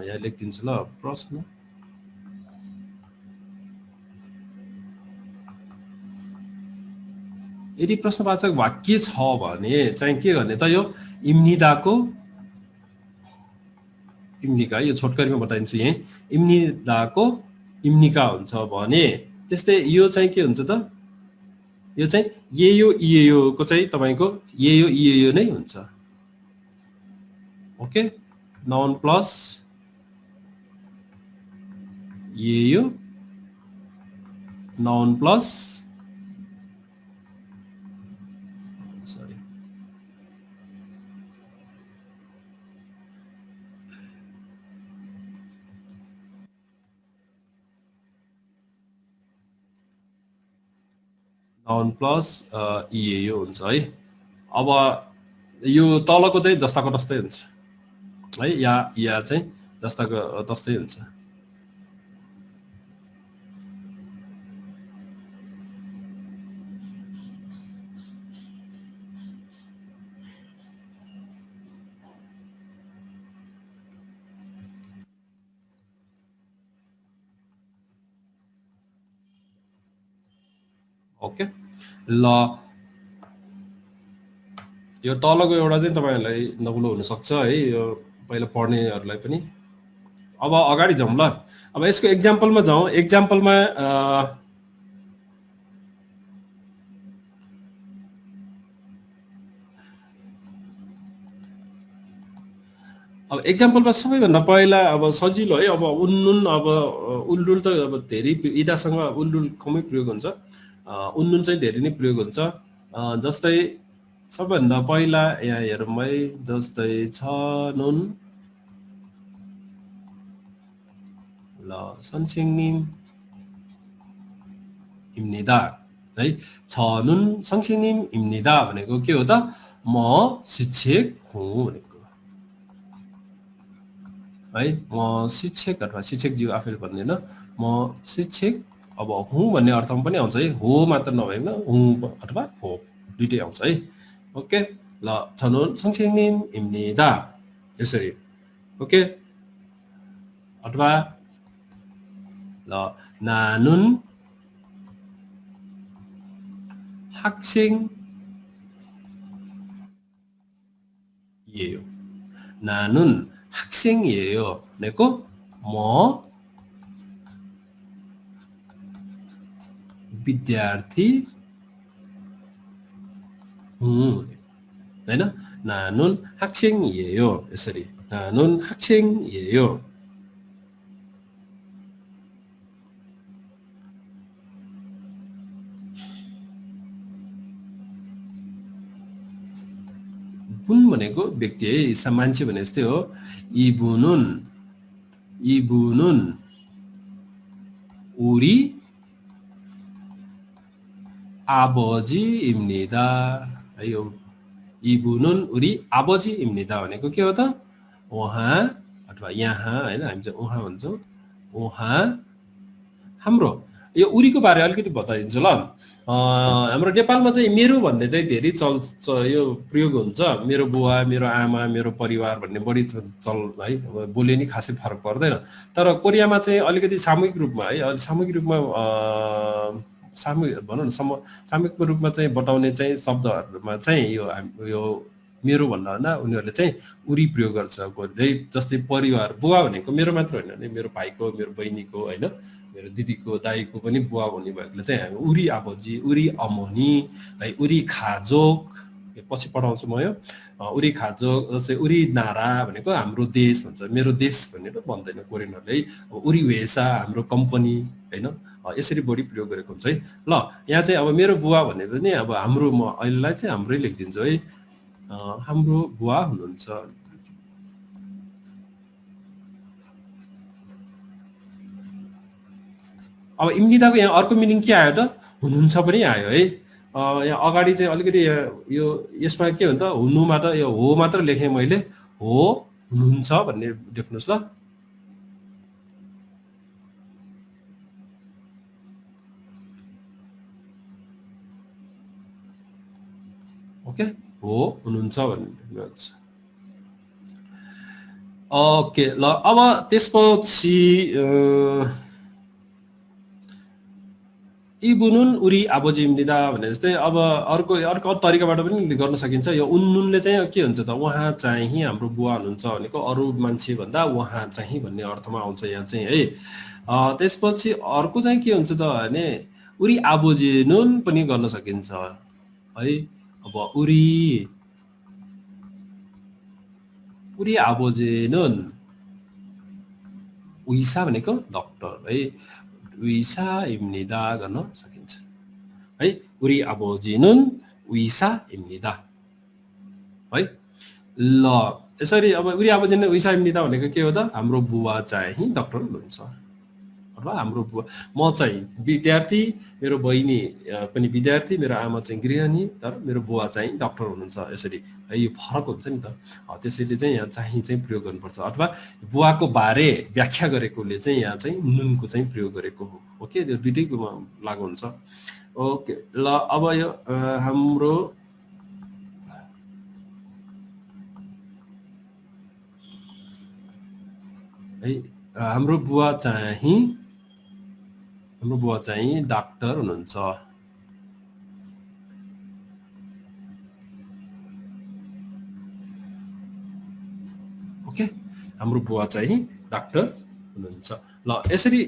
यहाँ लेखिदिन्छु ल प्रश्न यदि प्रश्नवाचक वाक्य छ भने चाहिँ के गर्ने त यो इम्निका यो छोटकरीमा बताइदिन्छु यही इम्निदाको इम्निका हुन्छ भने त्यस्तै यो चाहिँ के हुन्छ त यो चाहिँ येयो को चाहिँ तपाईको येयो नै हुन्छ ओके नाउन प्लस येयो नाउन प्लस सरी नाउन प्लस येयो हुन्छ है अब यो तलको चाहिँ जस्ताको तस्तै हुन्छ है या चाहिँ जस्ताको तस्तै हुन्छ ओके ल यो तलको एउटा चाहिँ तपाईहरुलाई नबुलो हुन सक्छ है यो पहिला पढ्नेहरुलाई पनि अब अगाडि जाउँ ल अब यसको एक्जाम्पलमा जाउँ एक्जाम्पलमा अब एक्जाम्पलमा सबैभन्दा पहिला अब सजिलो है अब उन्नुन अब उल्लुल त अब धेरै इदासँग उल्लुल कमै प्रयोग हुन्छ उन्नुन चाहिँ धेरै नै प्रयोग हुन्छ जस्तै सबैभन्दा पहिला यहाँ हेरौँ है जस्तै छ नुन ल संक्षेपनिम इम्निदा है छ नुन संक्षेपनिम इम्निदा भनेको के हो त म शिक्षक हुँ भनेको है म शिक्षक अथवा शिक्षकज्यू आफैले भन्दैन म शिक्षक अब हुँ भन्ने अर्थमा पनि आउँछ है हो मात्र नभएन हुँ अथवा हो दुईटै आउँछ है ओके ल छनुन संक्षेपनिम इम्निदा यसरी ओके अथवा ल नानुन 학생이에요 나는 학생이에요 भनेको म विद्यार्थी हुँ हैन 나는 학생이에요 यसरी 나는 학생이에요 분 भनेको व्यक्ति है मान्छे भने जस्तै हो 이분은 우리 아버지입니다 है यो इबुनुन उरी आबजी입니다 भनेको के हो त उहाँ अथवा यहाँ हैन हामी चाहिँ उहाँ भन्छौं उहाँ हाम्रो यो उरीको बारे अलिकति बताइदिन्छु ल हाम्रो नेपालमा चाहिँ मेरो भन्ने चाहिँ धेरै यो प्रयोग हुन्छ मेरो बुवा मेरो आमा मेरो परिवार भन्ने बढी चल है बोले नि खासै फरक पर्दैन तर कोरियामा चाहिँ अलिकति सामूहिक रूपमा है सामूहिक रूपमा भनौं न सामूहिक रूपमा चाहिँ बताउने चाहिँ शब्दहरुमा चाहिँ यो मेरो भन्दा उनीहरुले चाहिँ उरी प्रयोग गर्छ जस्तै परिवार बुवा भनेको मेरो मात्र हैन नि मेरो भाइको मेरो बहिनीको हैन मेरो दिदीको दाइको पनि बुवा भन्ने भएकोले चाहिँ हामी उरी आबजी उरी अमोनी है उरी खाजोक पछि पढाउँछु म यो उरी खाजोक जस्तै उरी नारा भनेको हाम्रो देश भन्छ मेरो देश भनेर भन्दैन कोरियनहरुले उरी वेसा हाम्रो कम्पनी हैन यसरी बढी प्रयोग गरेको हुन्छ है ल यहाँ चाहिँ अब मेरो बुवा भनेर नि अब हाम्रो म अहिलेलाई चाहिँ हाम्रै लेखिदिन्छु है हाम्रो बुवा हुनुहुन्छ अब इम्निदाको यहाँ अर्को मिनिङ के आयो त हुनुहुन्छ पनि आयो है यहाँ अगाडि चाहिँ अलिकति यो यसमा के हुन्छ हुनुमा त यो हो मात्र लेखेँ मैले हो हुनुहुन्छ भन्ने लेख्नुस् ल ओके हो हुनुहुन्छ भन्ने ओके ल अब त्यसपछि इबुनुन उरी आबजी입니다 भने जस्तै अब अर्को तरिकाबाट पनि गर्न सकिन्छ यो उन्नुनले चाहिँ के हुन्छ त उहाँ चाहिँ हाम्रो बुवा हुनुहुन्छ भनेको अरु मान्छे भन्दा उहाँ चाहिँ भन्ने अर्थमा आउँछ यहाँ चाहिँ है त्यसपछि अर्को चाहिँ के हुन्छ त भने उरी आबोजिनुन पनि गर्न सकिन्छ है अब उरी आबोजिनुन उइसा भनेको डाक्टर है 의사입니다 गर्न सकिन्छ है 우리 아버지는 의사입니다 है ल यसरी अब 우리 아버지는 의사입니다 भनेको के हो त हाम्रो बुवा चाहिँ डाक्टर हुनुहुन्छ अथवा हाम्रो बुवा म चाहिँ विद्यार्थी मेरो बहिनी पनि विद्यार्थी मेरो आमा चाहिँ गृहिणी तर मेरो बुवा चाहिँ डाक्टर हुनुहुन्छ यसरी है यो फरक हुन्छ नि त त्यसैले चाहिँ यहाँ चाहिँ प्रयोग गर्नुपर्छ अथवा बुवाको बारे व्याख्या गरेकोले चाहिँ यहाँ चाहिँ नुनको चाहिँ प्रयोग गरेको हो ओके त्यो दुईटैकोमा लागु हुन्छ ओके ल अब यो हाम्रो है हाम्रो बुवा चाहिँ डाक्टर हुनुहुन्छ ओके हाम्रो बुवा चाहिँ डाक्टर हुनुहुन्छ ल यसरी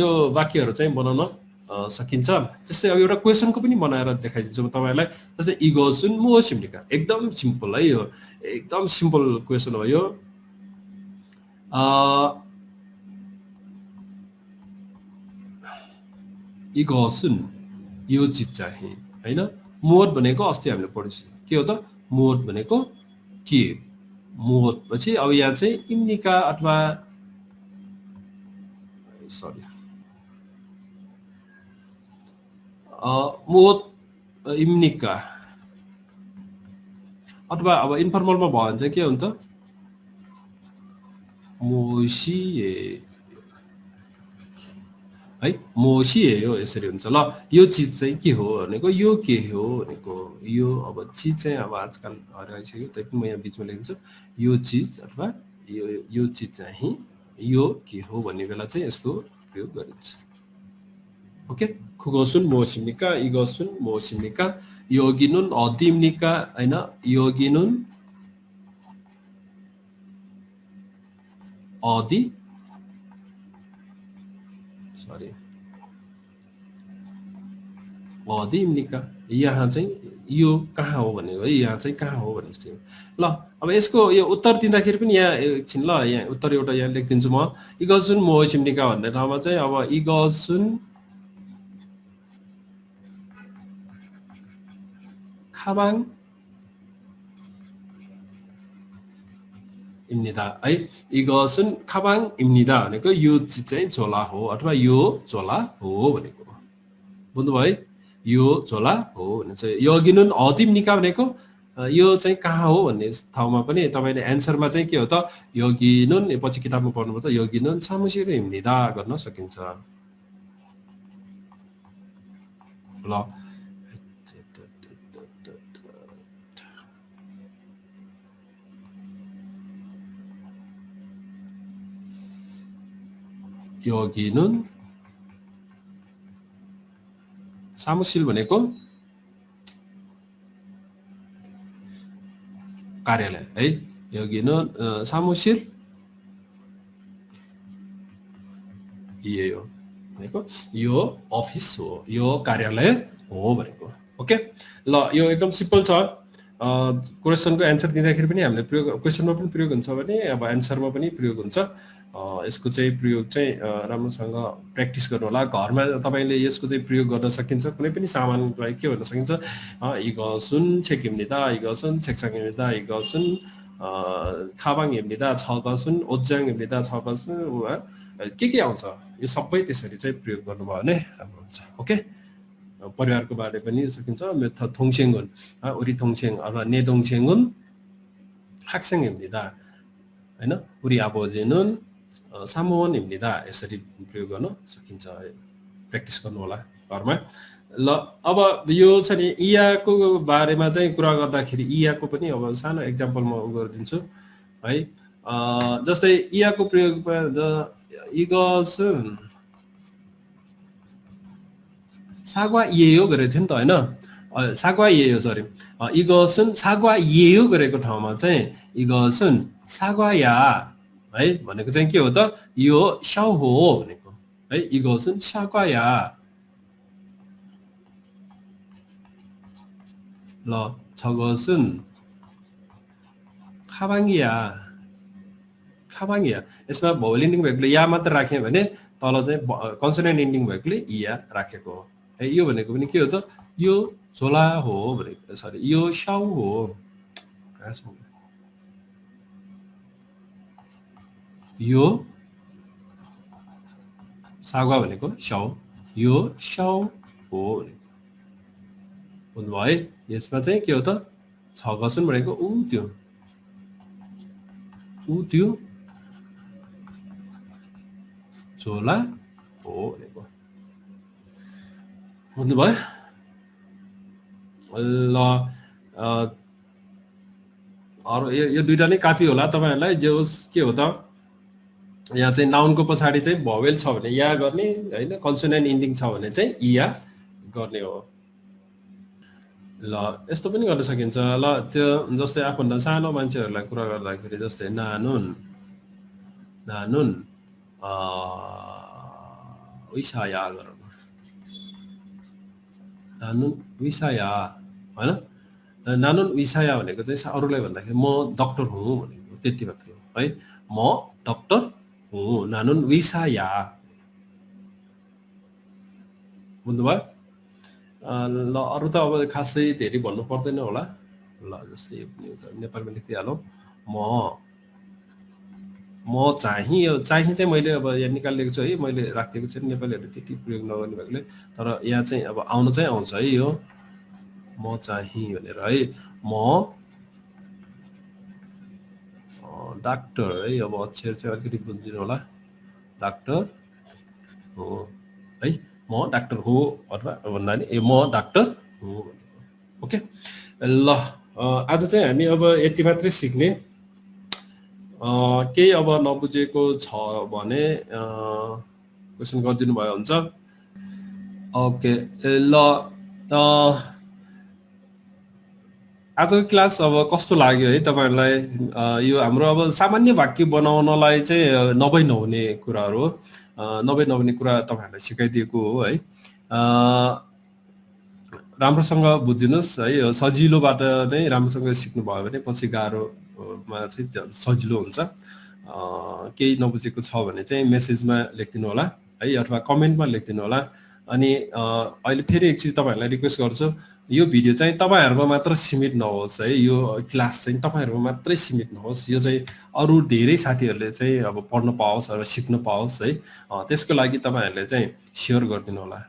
यो वाक्यहरु चाहिँ बनाउन सकिन्छ जस्तै अब एउटा क्वेशनको पनि बनाएर देखाइदिन्छु म तपाईहरुलाई जस्तै इगोसुन मोसिमनिका एकदम सिम्पल है यो एकदम सिम्पल क्वेशन हो यो इगोसुन यो चीज चाहिँ हैन मोड भनेको अस्ति हामीले पढ्यौं के हो त मोड भनेको के मोड पछि अब यहाँ चाहिँ इम्निका अथवा सरी मोड इम्निका अथवा अब इन्फर्मलमा भयो भने चाहिँ के हुन्छ मोसिए है मोसिए हो यसरी हुन्छ ल यो चीज चाहिँ के हो भनेको यो के हो भनेको यो अब चीज चाहिँ अब आजकल हराइसक्यो त्यही पनि म यहाँ बीचमा लेख्छु यो चीज अथवा यो चीज चाहिँ यो के हो भन्ने बेला चाहिँ यसको प्रयोग गरिन्छ ओके खुगोसुन मोसिमनिका इगोसुन मोसिमनिका योगिनुन अदिमनिका हैन योगिनुन अदि सरी अदिमनिका यहाँ चाहिँ यो कहाँ हो भनेको है यहाँ चाहिँ कहाँ हो भने जस्तै ल अब यसको यो उत्तर दिँदाखेरि पनि यहाँ एकछिन ल यहाँ उत्तर एउटा यहाँ लेख्दिन्छु म इगोसुन मोसिमनिका भन्ने ठाउँमा चाहिँ अब इगोसुन खाबाङ 입니다 है 이것은 खाबाङ입니다 भनेको यो चीज चाहिँ झोला हो अथवा यो झोला हो भनेको बुझ्नु भयो यो झोला हो भने चाहिँ यगिनुन अदिम निका भनेको यो चाहिँ कहाँ हो भन्ने ठाउँमा पनि तपाईले एन्सरमा चाहिँ के हो त यगिनुन पछि किताबमा पढ्नुपर्छ यगिनुन 사무실입니다 गर्न सकिन्छ ल 여기는 사무실 भनेको कार्यालय है 여기는 사무실 이에요 भनेको यो अफिस हो यो कार्यालय हो भनेको ओके ल यो एकदम सिम्पल छ क्वेशनको एन्सर दिँदाखेरि पनि हामीले प्रयोग क्वेशनमा पनि प्रयोग हुन्छ भने अब एन्सरमा पनि प्रयोग हुन्छ यसको चाहिँ प्रयोग चाहिँ राम्रोसँग प्र्याक्टिस गर्नु होला घरमा तपाईले यसको चाहिँ प्रयोग गर्न सकिन्छ कुनै पनि सामानलाई के भन्न सकिन्छ 이것은 책입니다 이것은 책상입니다 이것은 가방입니다 저것은 옷장입니다 저것은 के आउँछ यो सबै त्यसरी चाहिँ प्रयोग गर्नुभयो भने राम्रो हुन्छ ओके परिवारको बारे पनि सकिन्छ मेथ 동생은 우리 동생 अथवा 내 동생은 학생입니다 हैन 우리 아버지는 사무원입니다 यसरी प्रयोग गर्न सकिन्छ प्र्याक्टिस गर्नु होला घरमा ल अब यो छ नि इयाको बारेमा चाहिँ कुरा गर्दाखेरि इयाको पनि अब सानो एक्जाम्पल म गरिदिन्छु है जस्तै इयाको प्रयोगमा 이것은 사과이에요 그랬죠 नि त हैन 사과이에요 सरी 이것은 사과이에요 गरेको ठाउँमा चाहिँ 이것은 사과야 है भनेको चाहिँ के हो त यो 샤오 हो भनेको है 이것은 사과야 ल 저것은 가방이야 가방이야 यसमा भोवल इन्डिङ भएकोले या मात्र राखे भने तल चाहिँ कन्सोनेन्ट इन्डिङ भएकोले इया राखेको है यो भनेको पनि के हो त यो झोला हो भनेको सरी यो शाउ हो यो सागवा भनेको शाउ यो शाउ हो भनेको है यसमा चाहिँ के हो त छगसन भनेको उ त्यो झोला हो भनेको बुझ्नुभयो ल अरु यो दुईटा नै काफी होला तपाईहरुलाई जे होस् के हो त यहाँ चाहिँ नाउनको पछाडी चाहिँ भोवेल छ भने या गर्ने हैन कन्सोनेन्ट इन्डिङ छ भने चाहिँ इया गर्ने हो ल यस्तो पनि गर्न सकिन्छ ल त्यो जस्तै आफूभन्दा सानो मान्छेहरुलाई कुरा गर्दाखेरि जस्तै नानुन विसाया गरौँ नानुन विसाया हैन नानुन विसाया भनेको चाहिँ अरूलाई भन्दाखेरि म डाक्टर हुँ भनेको त्यति मात्र हो है म डाक्टर हुँ नानुन विसाया बुझ्नुभयो ल अरु त अब खासै धेरै भन्नु पर्दैन होला ल जस्तै नेपालमा लेख्दिहालौं म चाहिँ मैले अब यहाँ निकालेको छु है मैले राखेको छु नेपालीहरु त्यति प्रयोग नगर्ने भएकोले तर यहाँ चाहिँ अब आउन चाहिँ आउँछ है यो म चाहिँ भनेर है म डाक्टर है अब अक्षर चाहिँ अलिकति बुझ्दिनु होला डाक्टर हो है म डाक्टर हो अथवा भन्दा नि म डाक्टर हो ओके ल आज चाहिँ हामी अब यति मात्रै सिक्ने केही अब नबुझेको छ भने क्वेशन गरिदिनु भयो हुन्छ ओके ल आजको क्लास अब कस्तो लाग्यो है तपाईहरुलाई यो हाम्रो अब सामान्य वाक्य बनाउनलाई चाहिँ नभई नहुने कुराहरु नभई नहुने कुरा तपाईहरुलाई सिकाइदिएको हो है राम्रोसँग बुझ्दिनुस् है सजिलोबाट नै राम्रोसँग सिक्नु भयो भने पछि गाह्रोमा चाहिँ सजिलो हुन्छ केही नबुझेको छ भने चाहिँ मेसेजमा लेखिदिनु होला है अथवा कमेन्टमा लेखिदिनु होला अनि अहिले फेरि एकचोटी तपाईहरुलाई रिक्वेस्ट गर्छु यो भिडियो चाहिँ तपाईहरुमा मात्र सीमित नहोस् है यो क्लास चाहिँ तपाईहरुमा मात्रै सीमित नहोस् यो चाहिँ अरु धेरै साथीहरुले चाहिँ अब पढ्न पाओस् र सिक्न पाओस् है त्यसको लागि तपाईहरुले चाहिँ शेयर गरिदिनु होला